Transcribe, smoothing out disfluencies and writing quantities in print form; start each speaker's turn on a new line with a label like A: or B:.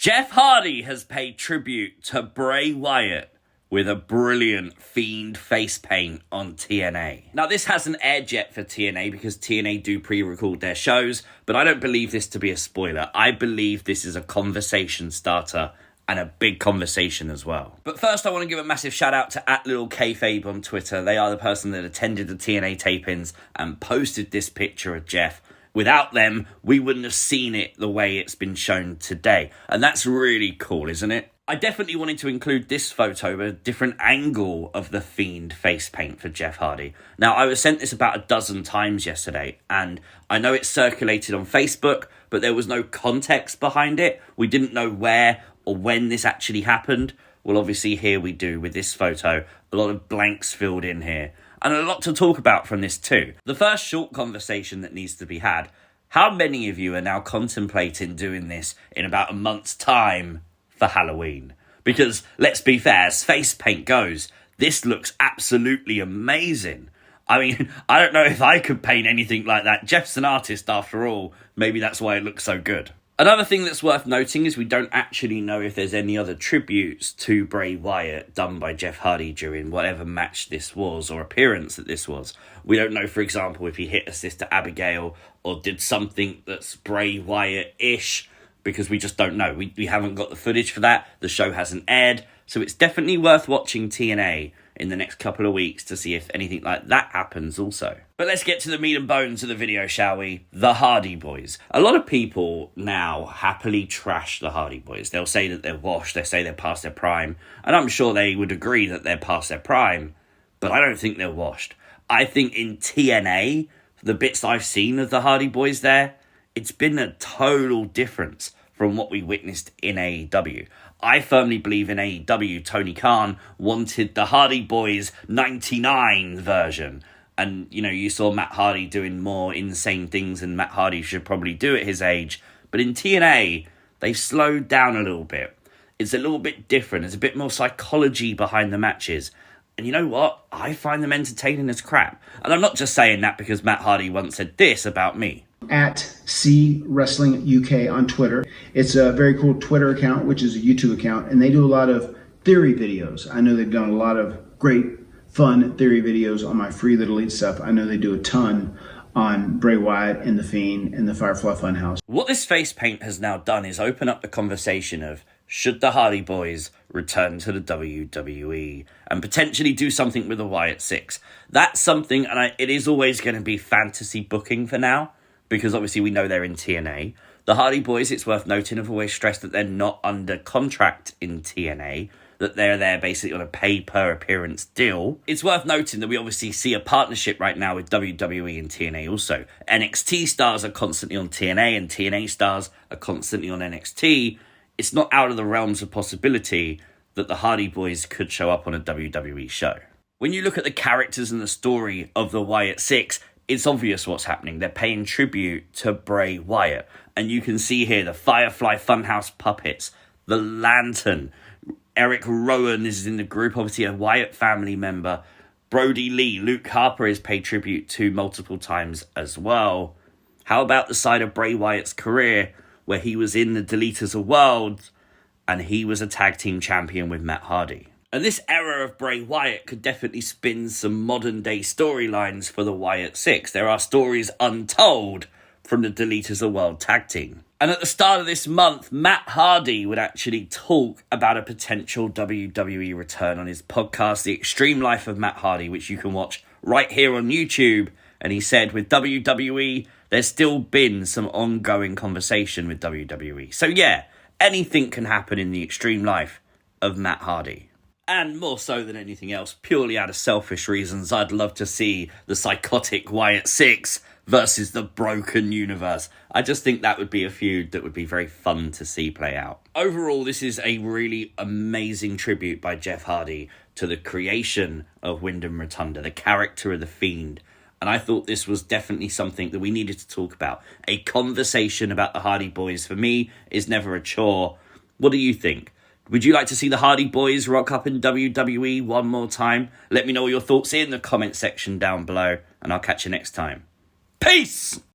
A: Jeff Hardy has paid tribute to Bray Wyatt with a brilliant Fiend face paint on TNA. Now, this hasn't aired yet for TNA because TNA do pre-record their shows, but I don't believe this to be a spoiler. I believe this is a conversation starter and a big conversation as well. But first, I want to give a massive shout out to @LittleKayfabe on Twitter. They are the person that attended the TNA tapings and posted this picture of Jeff. Without them, we wouldn't have seen it the way it's been shown today. And that's really cool, isn't it? I definitely wanted to include this photo, a different angle of the Fiend face paint for Jeff Hardy. Now, I was sent this about a dozen times yesterday, and I know it circulated on Facebook, but there was no context behind it. We didn't know where or when this actually happened. Well, obviously, here we do with this photo. A lot of blanks filled in here. And a lot to talk about from this too. The first short conversation that needs to be had: how many of you are now contemplating doing this in about a month's time for Halloween? Because let's be fair, as face paint goes, this looks absolutely amazing. I mean, I don't know if I could paint anything like that. Jeff's an artist after all. Maybe that's why it looks so good. Another thing that's worth noting is we don't actually know if there's any other tributes to Bray Wyatt done by Jeff Hardy during whatever match this was or appearance that this was. We don't know, for example, if he hit his sister Abigail or did something that's Bray Wyatt-ish, because we just don't know. We haven't got the footage for that. The show hasn't aired. So it's definitely worth watching TNA in the next couple of weeks to see if anything like that happens also. But let's get to the meat and bones of the video, shall we? The Hardy Boys. A lot of people now happily trash the Hardy Boys. They'll say that they're washed, they say they're past their prime, and I'm sure they would agree that they're past their prime, but I don't think they're washed. I think in TNA, the bits I've seen of the Hardy Boys there, it's been a total difference from what we witnessed in AEW. I firmly believe in AEW, Tony Khan wanted the Hardy Boys 99 version. And, you know, you saw Matt Hardy doing more insane things than Matt Hardy should probably do at his age. But in TNA, they've slowed down a little bit. It's a little bit different. There's a bit more psychology behind the matches. And you know what? I find them entertaining as crap. And I'm not just saying that because Matt Hardy once said this about me.
B: @CWrestlingUK on Twitter. It's a very cool Twitter account, which is a YouTube account, and they do a lot of theory videos. I know they've done a lot of great, fun theory videos on my Free Little Elite stuff. I know they do a ton on Bray Wyatt and The Fiend and the Firefly Funhouse.
A: What this face paint has now done is open up the conversation of, should the Hardy Boys return to the WWE and potentially do something with the Wyatt Sicks? That's something, and it is always going to be fantasy booking for now, because obviously we know they're in TNA. The Hardy Boys, it's worth noting, have always stressed that they're not under contract in TNA, that they're there basically on a pay-per-appearance deal. It's worth noting that we obviously see a partnership right now with WWE and TNA also. NXT stars are constantly on TNA and TNA stars are constantly on NXT. It's not out of the realms of possibility that the Hardy Boys could show up on a WWE show. When you look at the characters and the story of the Wyatt Sicks, it's obvious what's happening. They're paying tribute to Bray Wyatt. And you can see here the Firefly Funhouse puppets, the Lantern. Eric Rowan is in the group, obviously a Wyatt family member. Brody Lee, Luke Harper is paid tribute to multiple times as well. How about the side of Bray Wyatt's career where he was in the Deleters of Worlds and he was a tag team champion with Matt Hardy? And this era of Bray Wyatt could definitely spin some modern day storylines for the Wyatt Sicks. There are stories untold from the Deleters of World tag team. And at the start of this month, Matt Hardy would actually talk about a potential WWE return on his podcast, The Extreme Life of Matt Hardy, which you can watch right here on YouTube. And he said with WWE, there's still been some ongoing conversation with WWE. So yeah, anything can happen in the extreme life of Matt Hardy. And more so than anything else, purely out of selfish reasons, I'd love to see the psychotic Wyatt Sicks versus the Broken Universe. I just think that would be a feud that would be very fun to see play out. Overall, this is a really amazing tribute by Jeff Hardy to the creation of Wyndham Rotunda, the character of the Fiend. And I thought this was definitely something that we needed to talk about. A conversation about the Hardy Boys, for me, is never a chore. What do you think? Would you like to see the Hardy Boys rock up in WWE one more time? Let me know your thoughts in the comment section down below, and I'll catch you next time. Peace!